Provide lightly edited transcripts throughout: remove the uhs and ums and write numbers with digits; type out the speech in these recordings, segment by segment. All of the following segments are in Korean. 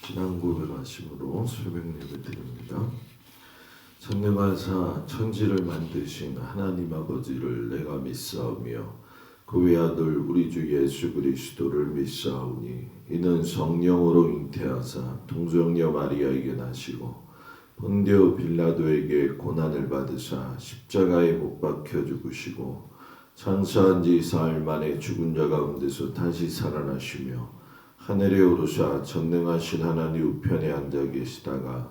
신앙 고백하심으로 새벽 예배 드립니다. 전능하사 천지를 만드신 하나님 아버지를 내가 믿사오며 그 외아들 우리 주 예수 그리스도를 믿사오니 이는 성령으로 잉태하사 동정녀 마리아에게 나시고 본디오 빌라도에게 고난을 받으사 십자가에 못 박혀 죽으시고 장사한 지 사흘 만에 죽은 자 가운데서 다시 살아나시며 하늘에 오르사 전능하신 하나님 우편에 앉아 계시다가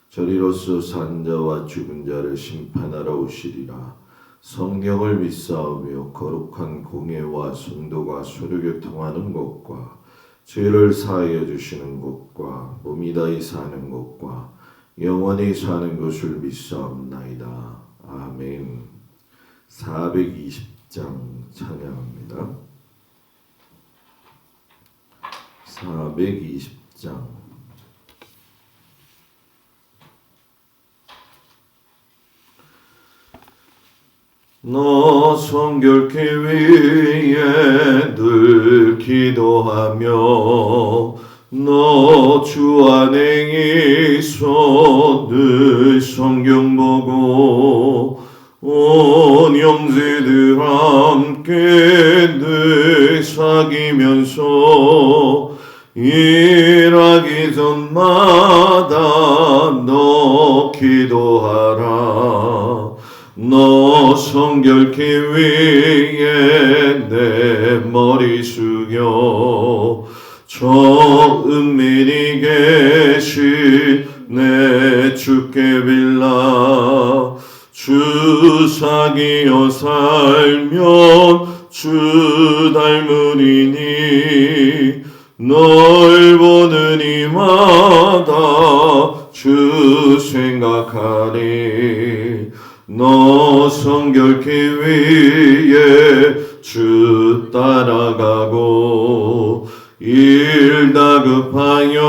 저리로서 산 자와 죽은 자를 심판하러 오시리라. 성령을 믿사오며 거룩한 공예와 성도가 서로 교통하는 것과 죄를 사하여 주시는 것과 몸이 다히 사는 것과 영원히 사는 것을 믿사옵나이다. 아멘. 420장 찬양합니다. 420장 너 성결케 위에 늘 기도하며 너 주 안에 있어 늘 성경 보고 온 형제들 함께 늘 사귀면서 일하기 전마다 너 기도하라. 너 성결케 위에 내 머리 숙여 저 은밀히 계신 내 주께 빌라. 주 사귀어 살면 주 닮으리니 널 보는 이마다 주 생각하리. 너 성결케 위에 주 따라가고 일 다급하여도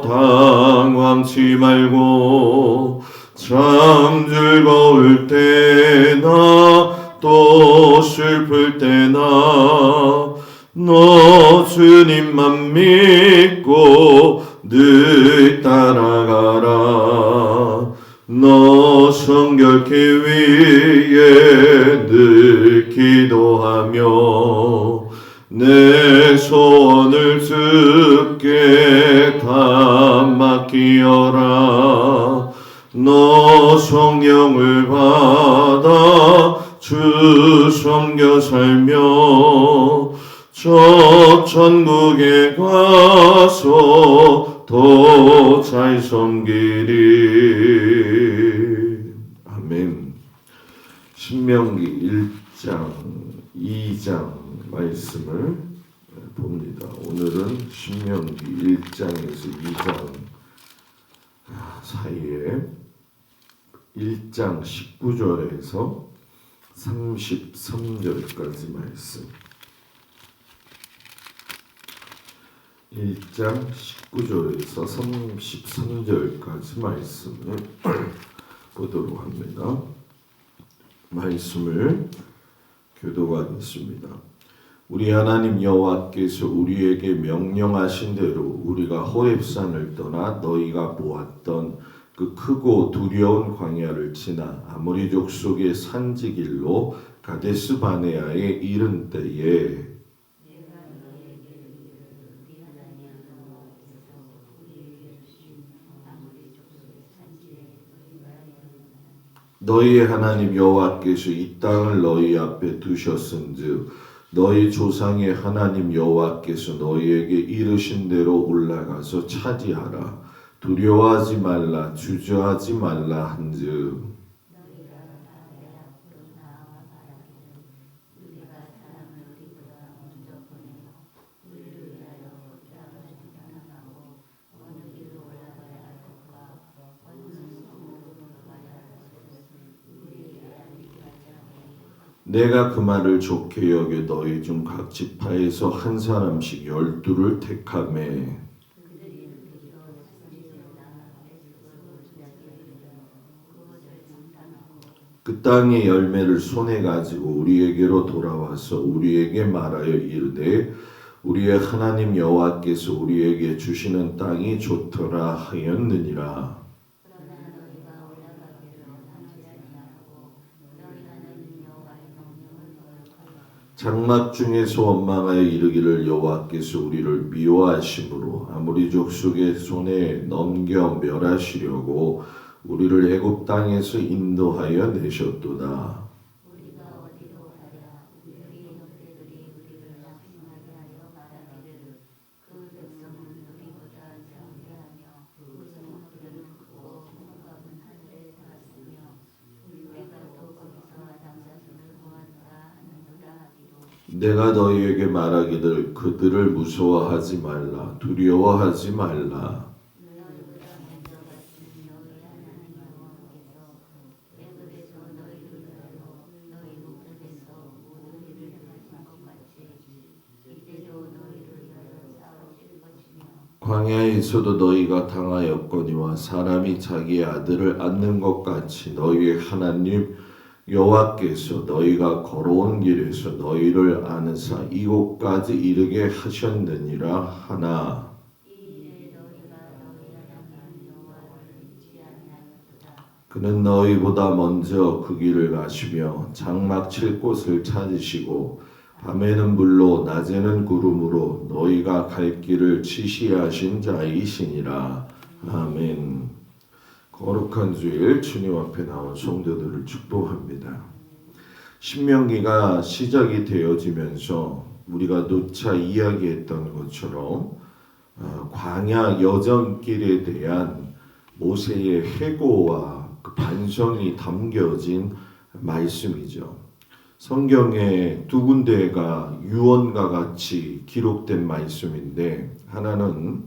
당황치 말고 참 즐거울 때나 또 슬플 때나 너 주님만 믿고 늘 따라가라. 너 성결케 위에 늘 기도하며 내 소원을 주께 다 맡기어라. 너 성령을 받아 주 섬겨 살며 저 천국에 가서 더 잘 섬기리. 아멘. 신명기 1장 2장 말씀을 봅니다. 오늘은 신명기 1장에서 2장 사이에 1장 19절에서 33절까지 말씀, 1장 19절에서 33절까지 말씀을 보도록 합니다. 말씀을 교독하겠습니다. 우리 하나님 여호와께서 우리에게 명령하신 대로 우리가 호렙산을 떠나 너희가 보았던 그 크고 두려운 광야를 지나 아모리 족속의 산지길로 가데스 바네아에 이른 때에 너희의 하나님 여호와께서 이 땅을 너희 앞에 두셨은즉 너희 조상의 하나님 여호와께서 너희에게 이르신 대로 올라가서 차지하라. 두려워하지 말라, 주저하지 말라 한즉 내가 그 말을 좋게 여겨 너희 중 각 지파에서 한 사람씩 12를 택하매 그 땅의 열매를 손에 가지고 우리에게로 돌아와서 우리에게 말하여 이르되 우리의 하나님 여호와께서 우리에게 주시는 땅이 좋더라 하였느니라. 장막 중에서 원망하여 이르기를 여호와께서 우리를 미워하심으로 아모리 족속의 손에 넘겨 멸하시려고 우리를 애굽 땅에서 인도하여 내셨도다. 내가 너희에게 말하기를 그들을 무서워하지 말라 두려워하지 말라. 광야에서도 너희가 당하였거니와 사람이 자기 아들을 안는 것 같이 너희의 하나님 여호와께서 너희가 걸어온 길에서 너희를 안으사 이곳까지 이르게 하셨느니라 하나. 그는 너희보다 먼저 그 길을 가시며 장막 칠 곳을 찾으시고 밤에는 불로 낮에는 구름으로 너희가 갈 길을 지시하신 자이시니라. 아멘. 거룩한 주일 주님 앞에 나온 성도들을 축복합니다. 신명기가 시작이 되어지면서 우리가 누차 이야기했던 것처럼 광야 여정길에 대한 모세의 회고와 그 반성이 담겨진 말씀이죠. 성경에 두 군데가 유언과 같이 기록된 말씀인데 하나는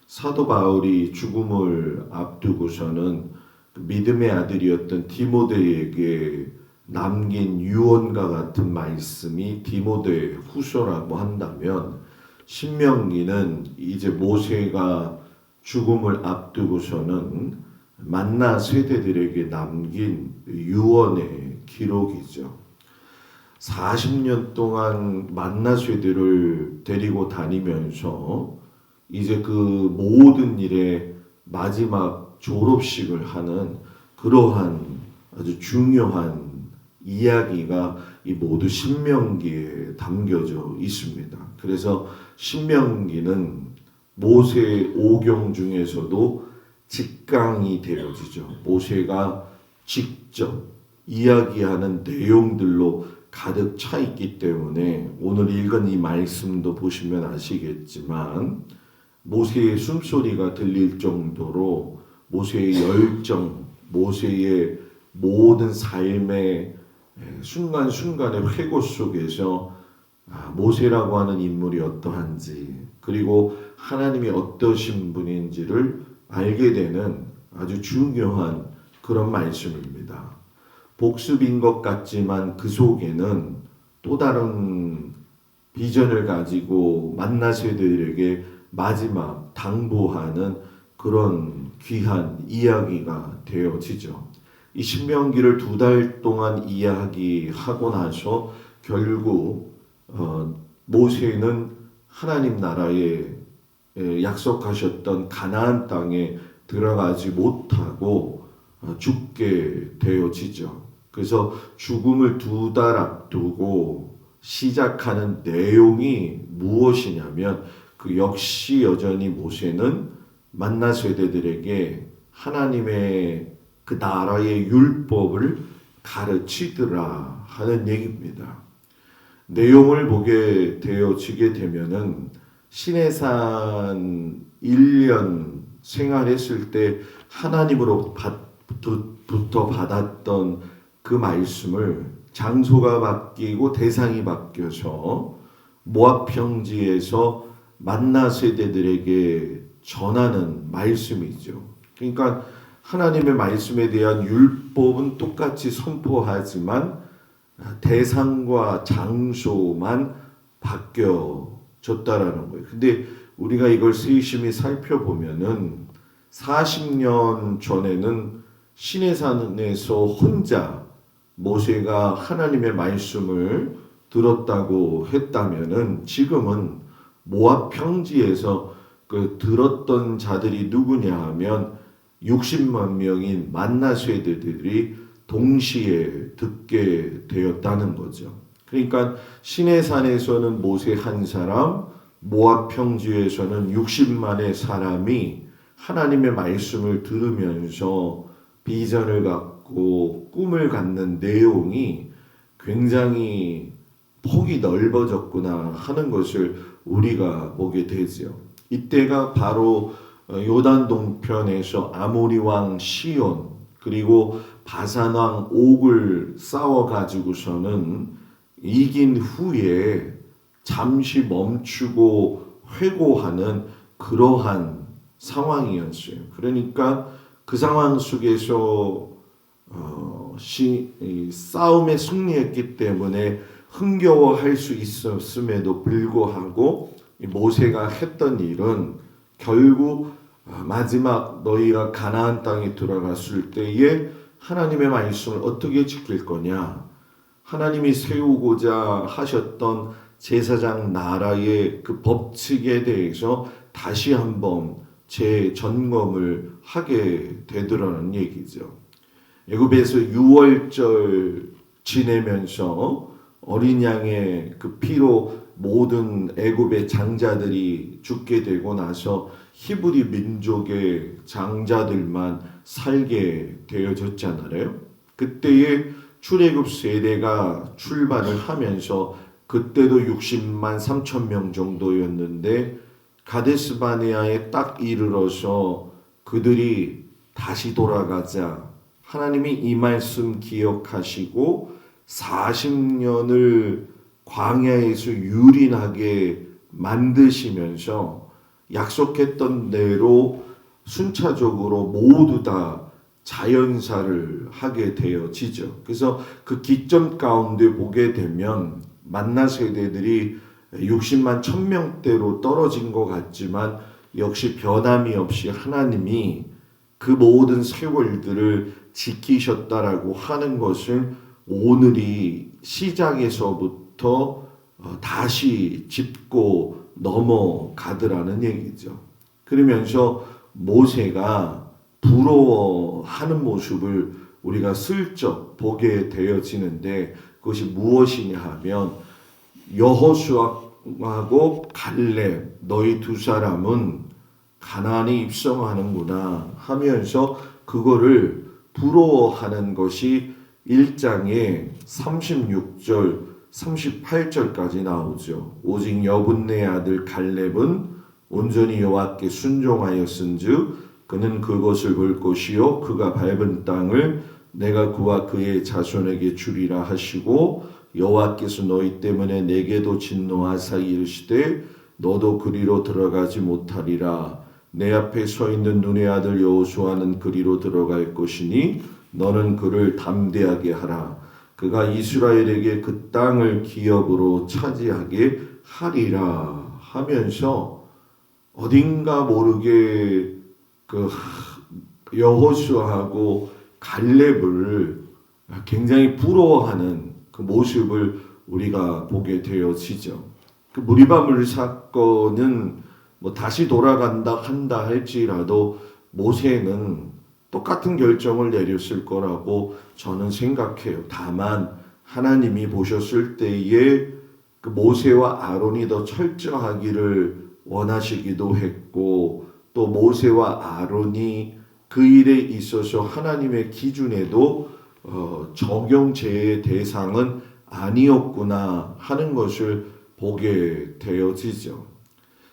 사도 바울이 죽음을 앞두고서는 믿음의 아들이었던 디모데에게 남긴 유언과 같은 말씀이 디모데 후서라고 한다면 신명기는 이제 모세가 죽음을 앞두고서는 만나 세대들에게 남긴 유언의 기록이죠. 40년 동안 만나 세대를 데리고 다니면서 이제 그 모든 일의 마지막 졸업식을 하는 그러한 아주 중요한 이야기가 이 모두 신명기에 담겨져 있습니다. 그래서 신명기는 모세 오경 중에서도 직강이 되어지죠. 모세가 직접 이야기하는 내용들로 가득 차 있기 때문에 오늘 읽은 이 말씀도 보시면 아시겠지만 모세의 숨소리가 들릴 정도로 모세의 열정, 모세의 모든 삶의 순간순간의 회고 속에서 모세라고 하는 인물이 어떠한지 그리고 하나님이 어떠신 분인지를 알게 되는 아주 중요한 그런 말씀입니다. 복습인 것 같지만 그 속에는 또 다른 비전을 가지고 만나 세대들에게 마지막 당부하는 그런 귀한 이야기가 되어지죠. 이 신명기를 2달 동안 이야기하고 나서 결국 모세는 하나님 나라에 약속하셨던 가나안 땅에 들어가지 못하고 죽게 되어지죠. 그래서 죽음을 2달 앞두고 시작하는 내용이 무엇이냐면 그 역시 여전히 모세는 만나 세대들에게 하나님의 그 나라의 율법을 가르치더라 하는 얘기입니다. 내용을 보게 되어지게 되면은 시내산 1년 생활했을 때 하나님으로부터 받았던 그 말씀을 장소가 바뀌고 대상이 바뀌어서 모압 평지에서 만나 세대들에게 전하는 말씀이죠. 그러니까 하나님의 말씀에 대한 율법은 똑같이 선포하지만 대상과 장소만 바뀌어졌다라는 거예요. 근데 우리가 이걸 세심히 살펴보면은 40년 전에는 시내산에서 혼자 모세가 하나님의 말씀을 들었다고 했다면은 지금은 모압 평지에서 그 들었던 자들이 누구냐 하면 60만 명인 만나 세대들이 동시에 듣게 되었다는 거죠. 그러니까 시내산에서는 모세 한 사람, 모압 평지에서는 60만의 사람이 하나님의 말씀을 들으면서 비전을 갖고 꿈을 갖는 내용이 굉장히 폭이 넓어졌구나 하는 것을 우리가 보게 되죠. 이때가 바로 요단 동편에서 아모리 왕 시온 그리고 바산 왕 옥을 싸워 가지고서는 이긴 후에 잠시 멈추고 회고하는 그러한 상황이었어요. 그러니까 그 상황 속에서 싸움에 승리했기 때문에 흥겨워할 수 있었음에도 불구하고 모세가 했던 일은 결국 마지막 너희가 가나안 땅에 들어갔을 때에 하나님의 말씀을 어떻게 지킬 거냐, 하나님이 세우고자 하셨던 제사장 나라의 그 법칙에 대해서 다시 한번 재점검을 하게 되더라는 얘기죠. 애굽에서 유월절 지내면서 어린 양의 그 피로 모든 애굽의 장자들이 죽게 되고 나서 히브리 민족의 장자들만 살게 되어졌잖아요. 그때의 출애굽 세대가 출발을 하면서 그때도 60만 3천 명 정도였는데 가데스바네아에 딱 이르러서 그들이 다시 돌아가자 하나님이 이 말씀 기억하시고 40년을 광야에서 유린하게 만드시면서 약속했던 대로 순차적으로 모두 다 자연사를 하게 되어지죠. 그래서 그 기점 가운데 보게 되면 만나 세대들이 60만 1000명대로 떨어진 것 같지만 역시 변함이 없이 하나님이 그 모든 세월들을 지키셨다라고 하는 것을 오늘이 시작에서부터 다시 짚고 넘어가더라는 얘기죠. 그러면서 모세가 부러워하는 모습을 우리가 슬쩍 보게 되어지는데 그것이 무엇이냐 하면 여호수아하고 갈렙 너희 두 사람은 가나안에 입성하는구나 하면서 그거를 부러워하는 것이 1장에 36절 38절까지 나오죠. 오직 여분네 아들 갈렙은 온전히 여호와께 순종하였은즉 그는 그것을 볼 것이요 그가 밟은 땅을 내가 그와 그의 자손에게 주리라 하시고 여호와께서 너희 때문에 내게도 진노하사 이르시되 너도 그리로 들어가지 못하리라. 내 앞에 서 있는 눈의 아들 여호수아는 그리로 들어갈 것이니 너는 그를 담대하게 하라. 그가 이스라엘에게 그 땅을 기업으로 차지하게 하리라 하면서 어딘가 모르게 그 여호수아하고 갈렙을 굉장히 부러워하는 그 모습을 우리가 보게 되어지죠. 그 무리바물 사건은 뭐 다시 돌아간다 한다 할지라도 모세는 똑같은 결정을 내렸을 거라고 저는 생각해요. 다만 하나님이 보셨을 때에 그 모세와 아론이 더 철저하기를 원하시기도 했고 또 모세와 아론이 그 일에 있어서 하나님의 기준에도 적용제의 대상은 아니었구나 하는 것을 보게 되어지죠.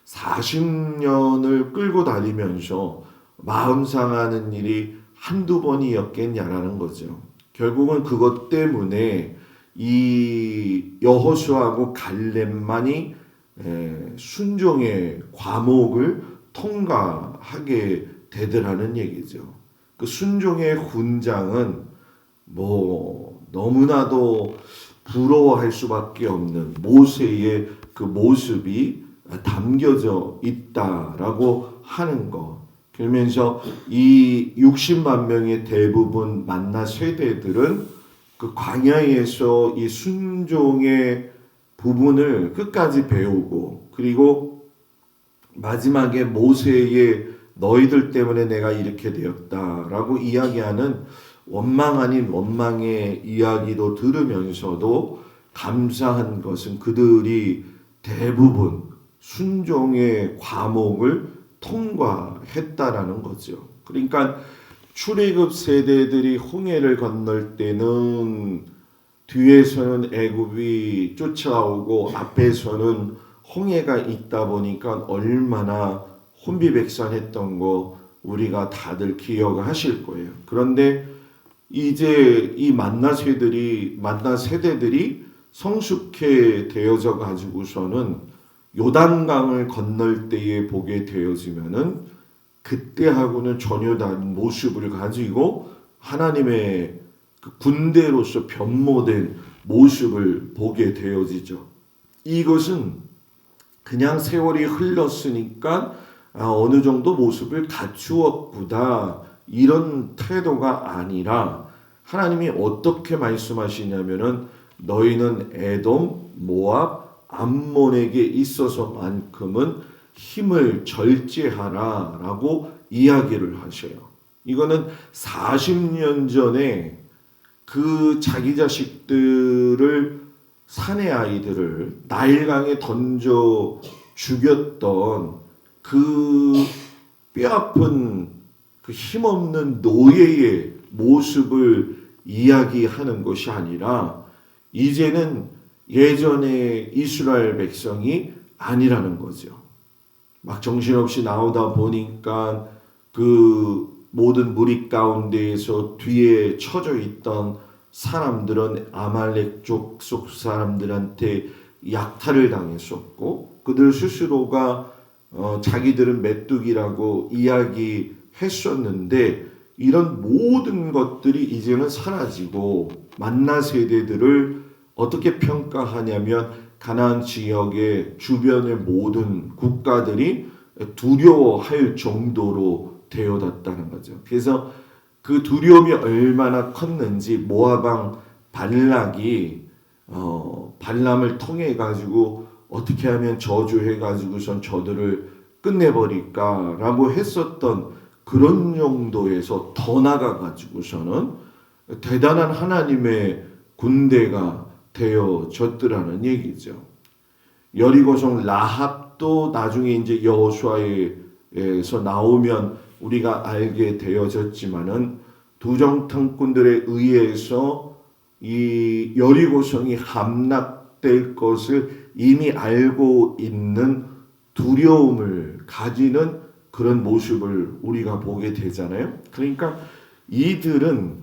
40년을 끌고 다니면서 마음 상하는 일이 한두 번이었겠냐라는 거죠. 결국은 그것 때문에 이 여호수아하고 갈렙만이 순종의 과목을 통과하게 되더라는 얘기죠. 그 순종의 훈장은 뭐 너무나도 부러워할 수밖에 없는 모세의 그 모습이 담겨져 있다라고 하는 것. 그러면서 이 60만 명의 대부분 만나 세대들은 그 광야에서 이 순종의 부분을 끝까지 배우고 그리고 마지막에 모세의 너희들 때문에 내가 이렇게 되었다라고 이야기하는 원망 아닌 원망의 이야기도 들으면서도 감사한 것은 그들이 대부분 순종의 과목을 통과했다라는 거죠. 그러니까 출애굽 세대들이 홍해를 건널 때는 뒤에서는 애굽이 쫓아오고 앞에서는 홍해가 있다 보니까 얼마나 혼비백산했던 거 우리가 다들 기억하실 거예요. 그런데 이제 이 만나 세대들이 성숙해 되어져 가지고서는 요단강을 건널 때에 보게 되어지면은 그때하고는 전혀 다른 모습을 가지고 하나님의 그 군대로서 변모된 모습을 보게 되어지죠. 이것은 그냥 세월이 흘렀으니까 어느 정도 모습을 갖추었구나 이런 태도가 아니라 하나님이 어떻게 말씀하시냐면은 너희는 에돔, 모압, 암몬에게 있어서만큼은 힘을 절제하라라고 이야기를 하셔요. 이거는 40년 전에 그 자기 자식들을 사내 아이들을 나일강에 던져 죽였던 그 뼈아픈 그 힘없는 노예의 모습을 이야기하는 것이 아니라 이제는 예전의 이스라엘 백성이 아니라는 거죠. 막 정신없이 나오다 보니까 그 모든 무리 가운데에서 뒤에 처져 있던 사람들은 아말렉 족속 사람들한테 약탈을 당했었고 그들 스스로가 자기들은 메뚜기라고 이야기했었는데 이런 모든 것들이 이제는 사라지고 만나 세대들을 어떻게 평가하냐면 가나안 지역의 주변의 모든 국가들이 두려워할 정도로 되어졌다는 거죠. 그래서 그 두려움이 얼마나 컸는지 모압 왕 발락이 발람을 통해 가지고 어떻게 하면 저주해 가지고선 저들을 끝내버릴까라고 했었던 그런 정도에서 더 나가 가지고서는 대단한 하나님의 군대가 되어졌더라는 얘기죠. 여리고성 라합도 나중에 이제 여호수아에서 나오면 우리가 알게 되어졌지만은 두정탐꾼들에 의해서 이 여리고성이 함락될 것을 이미 알고 있는 두려움을 가지는 그런 모습을 우리가 보게 되잖아요. 그러니까 이들은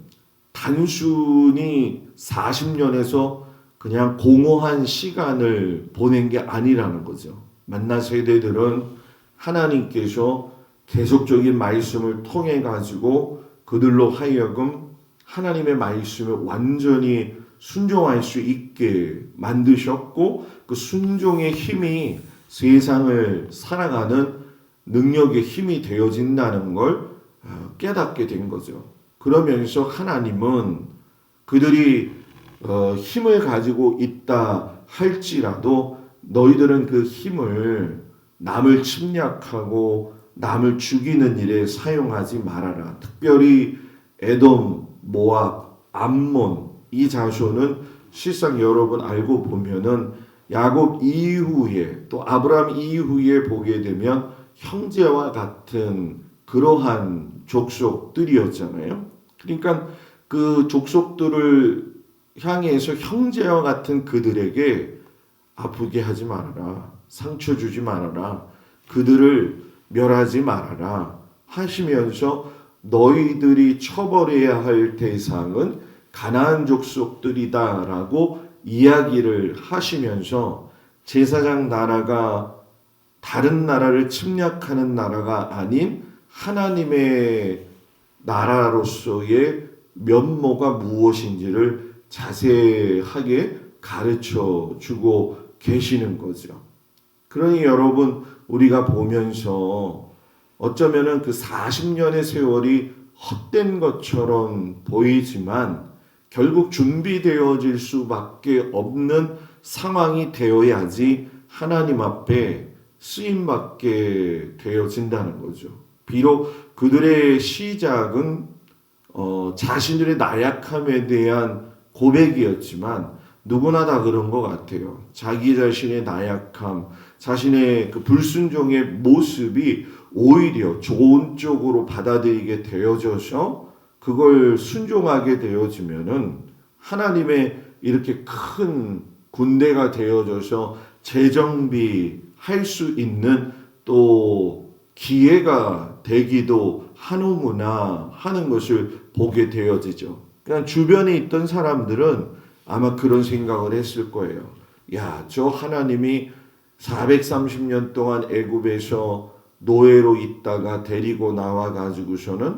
단순히 40년에서 그냥 공허한 시간을 보낸 게 아니라는 거죠. 만나 세대들은 하나님께서 계속적인 말씀을 통해 가지고 그들로 하여금 하나님의 말씀에 완전히 순종할 수 있게 만드셨고 그 순종의 힘이 세상을 살아가는 능력의 힘이 되어진다는 걸 깨닫게 된 거죠. 그러면서 하나님은 그들이 힘을 가지고 있다 할지라도 너희들은 그 힘을 남을 침략하고 남을 죽이는 일에 사용하지 말아라. 특별히 에돔, 모압, 암몬 이 자손은 실상 여러분 알고 보면은 야곱 이후에 또 아브라함 이후에 보게 되면 형제와 같은 그러한 족속들이었잖아요. 그러니까 그 족속들을 향해서 형제와 같은 그들에게 아프게 하지 말아라. 상처 주지 말아라. 그들을 멸하지 말아라 하시면서 너희들이 처벌해야 할 대상은 가나안 족속들이다라고 이야기를 하시면서 제사장 나라가 다른 나라를 침략하는 나라가 아닌 하나님의 나라로서의 면모가 무엇인지를 자세하게 가르쳐 주고 계시는 거죠. 그러니 여러분 우리가 보면서 어쩌면은 그 40년의 세월이 헛된 것처럼 보이지만 결국 준비되어질 수밖에 없는 상황이 되어야지 하나님 앞에 쓰임받게 되어진다는 거죠. 비록 그들의 시작은 자신들의 나약함에 대한 고백이었지만 누구나 다 그런 것 같아요. 자기 자신의 나약함, 자신의 그 불순종의 모습이 오히려 좋은 쪽으로 받아들이게 되어져서 그걸 순종하게 되어지면은 하나님의 이렇게 큰 군대가 되어져서 재정비할 수 있는 또 기회가 되기도 하는구나 하는 것을 보게 되어지죠. 그냥 주변에 있던 사람들은 아마 그런 생각을 했을 거예요. 야, 저 하나님이 430년 동안 애굽에서 노예로 있다가 데리고 나와 가지고서는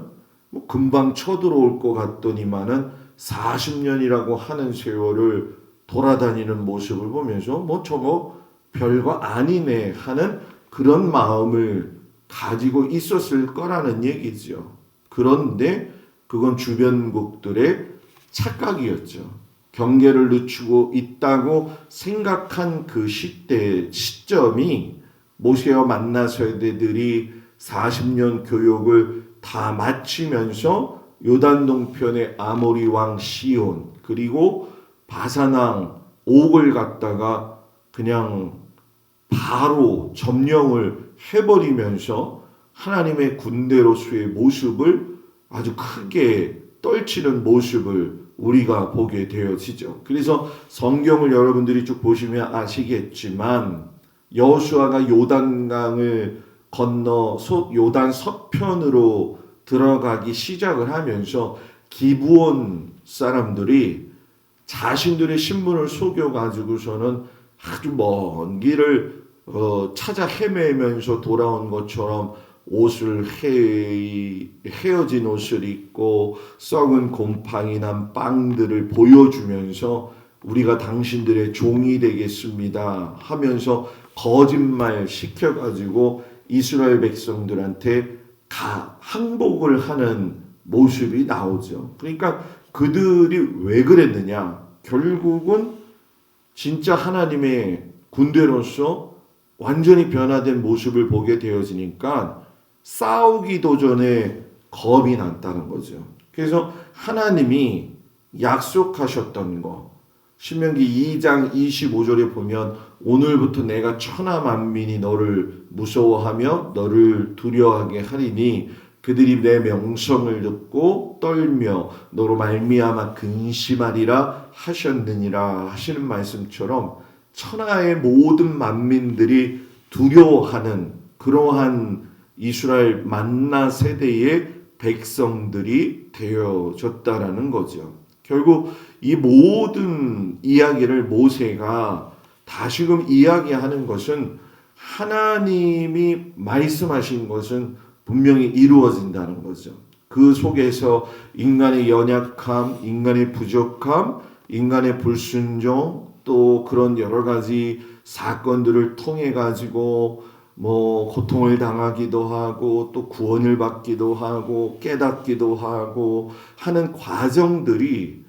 뭐 금방 쳐들어올 것 같더니만은 40년이라고 하는 세월을 돌아다니는 모습을 보면서 뭐 저거 별거 아니네 하는 그런 마음을 가지고 있었을 거라는 얘기죠. 그런데 그건 주변국들의 착각이었죠. 경계를 늦추고 있다고 생각한 그 시점이 모세와 만나 세대들이 40년 교육을 다 마치면서 요단 동편의 아모리 왕 시온 그리고 바산 왕 옥을 갖다가 그냥 바로 점령을 해버리면서 하나님의 군대로서의 모습을 아주 크게 떨치는 모습을 우리가 보게 되어지죠. 그래서 성경을 여러분들이 쭉 보시면 아시겠지만 여호수아가 요단강을 건너 요단 서편으로 들어가기 시작을 하면서 기브온 사람들이 자신들의 신분을 속여가지고서는 아주 먼 길을 찾아 헤매면서 돌아온 것처럼 옷을 헤어진 옷을 입고 썩은 곰팡이 난 빵들을 보여주면서 우리가 당신들의 종이 되겠습니다 하면서 거짓말 시켜가지고 이스라엘 백성들한테 항복을 하는 모습이 나오죠. 그러니까 그들이 왜 그랬느냐? 결국은 진짜 하나님의 군대로서 완전히 변화된 모습을 보게 되어지니까 싸우기도 전에 겁이 났다는 거죠. 그래서 하나님이 약속하셨던 거 신명기 2장 25절에 보면 오늘부터 내가 천하 만민이 너를 무서워하며 너를 두려워하게 하리니 그들이 내 명성을 듣고 떨며 너로 말미암아 근심하리라 하셨느니라 하시는 말씀처럼 천하의 모든 만민들이 두려워하는 그러한 이스라엘 만나 세대의 백성들이 되어졌다라는 거죠. 결국 이 모든 이야기를 모세가 다시금 이야기하는 것은 하나님이 말씀하신 것은 분명히 이루어진다는 거죠. 그 속에서 인간의 연약함, 인간의 부족함, 인간의 불순종 또 그런 여러 가지 사건들을 통해 가지고 뭐 고통을 당하기도 하고 또 구원을 받기도 하고 깨닫기도 하고 하는 과정들이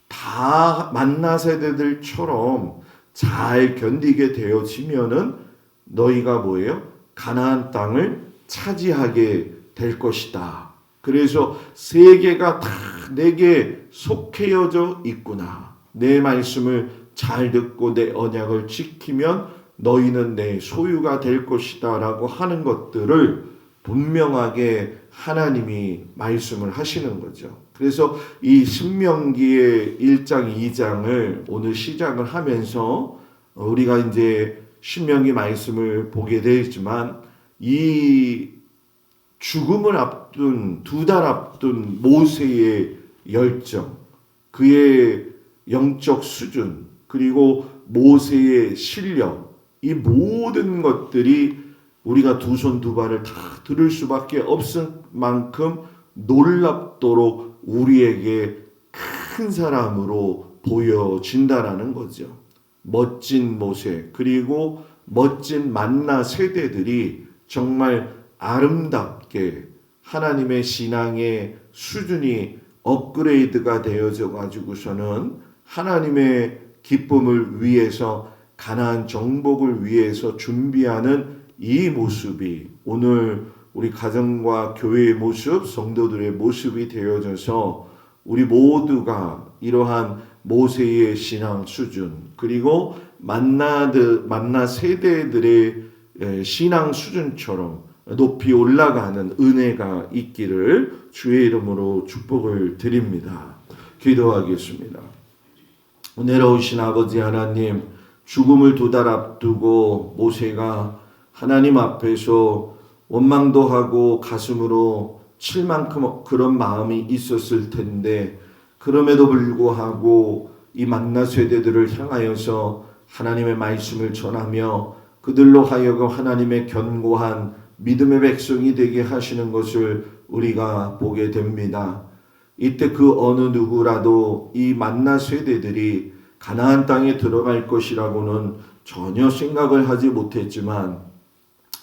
다 만나 세대들처럼 잘 견디게 되어지면은 너희가 뭐예요? 가나안 땅을 차지하게 될 것이다. 그래서 세계가 다 내게 속해여져 있구나. 내 말씀을 잘 듣고 내 언약을 지키면 너희는 내 소유가 될 것이다 라고 하는 것들을 분명하게 하나님이 말씀을 하시는 거죠. 그래서 이 신명기의 1장 2장을 오늘 시작을 하면서 우리가 이제 신명기 말씀을 보게 되지만 이 죽음을 앞둔 2달 앞둔 모세의 열정, 그의 영적 수준, 그리고 모세의 실력, 이 모든 것들이 우리가 두 손 두 발을 다 들을 수밖에 없을 만큼 놀랍도록 우리에게 큰 사람으로 보여진다라는 거죠. 멋진 모세 그리고 멋진 만나 세대들이 정말 아름답게 하나님의 신앙의 수준이 업그레이드가 되어져 가지고서는 하나님의 기쁨을 위해서 가나안 정복을 위해서 준비하는 이 모습이 오늘 우리 가정과 교회의 모습, 성도들의 모습이 되어져서 우리 모두가 이러한 모세의 신앙 수준 그리고 만나 세대들의 신앙 수준처럼 높이 올라가는 은혜가 있기를 주의 이름으로 축복을 드립니다. 기도하겠습니다. 은혜로우신 아버지 하나님, 죽음을 2달 앞두고 모세가 하나님 앞에서 원망도 하고 가슴으로 칠 만큼 그런 마음이 있었을 텐데 그럼에도 불구하고 이 만나 세대들을 향하여서 하나님의 말씀을 전하며 그들로 하여금 하나님의 견고한 믿음의 백성이 되게 하시는 것을 우리가 보게 됩니다. 이때 그 어느 누구라도 이 만나 세대들이 가나안 땅에 들어갈 것이라고는 전혀 생각을 하지 못했지만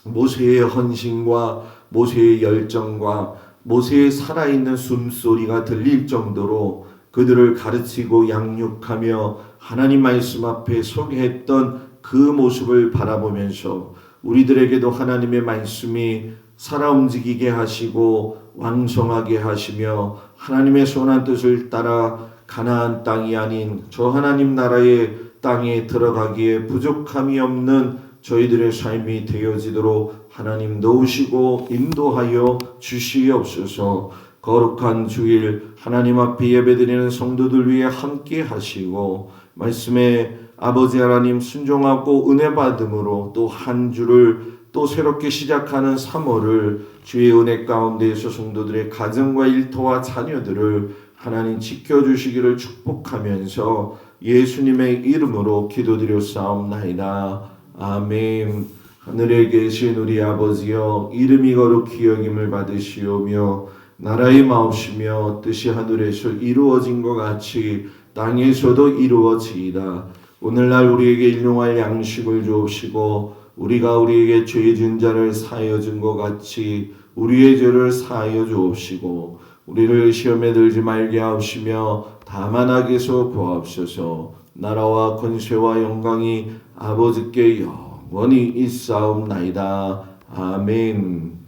모세의 헌신과 모세의 열정과 모세의 살아있는 숨소리가 들릴 정도로 그들을 가르치고 양육하며 하나님 말씀 앞에 서게 했던 그 모습을 바라보면서 우리들에게도 하나님의 말씀이 살아 움직이게 하시고 왕성하게 하시며 하나님의 선한 뜻을 따라 가나안 땅이 아닌 저 하나님 나라의 땅에 들어가기에 부족함이 없는 저희들의 삶이 되어지도록 하나님 도우시고 인도하여 주시옵소서. 거룩한 주일 하나님 앞에 예배드리는 성도들 위해 함께 하시고 말씀에 아버지 하나님 순종하고 은혜 받음으로 또 한 주를 또 새롭게 시작하는 3월을 주의 은혜 가운데에서 성도들의 가정과 일터와 자녀들을 하나님 지켜주시기를 축복하면서 예수님의 이름으로 기도드렸사옵나이다. 아멘. 하늘에 계신 우리 아버지여, 이름이 거룩히 여김을 받으시오며 나라의 마옵시며 뜻이 하늘에서 이루어진 것 같이 땅에서도 이루어지이다. 오늘날 우리에게 일용할 양식을 주옵시고 우리가 우리에게 죄 지은 자를 사하여 준 것 같이 우리의 죄를 사하여 주옵시고 우리를 시험에 들지 말게 하옵시며 다만 악에서 구하옵소서. 나라와 권세와 영광이 아버지께 영원히 있사옵나이다. 아멘.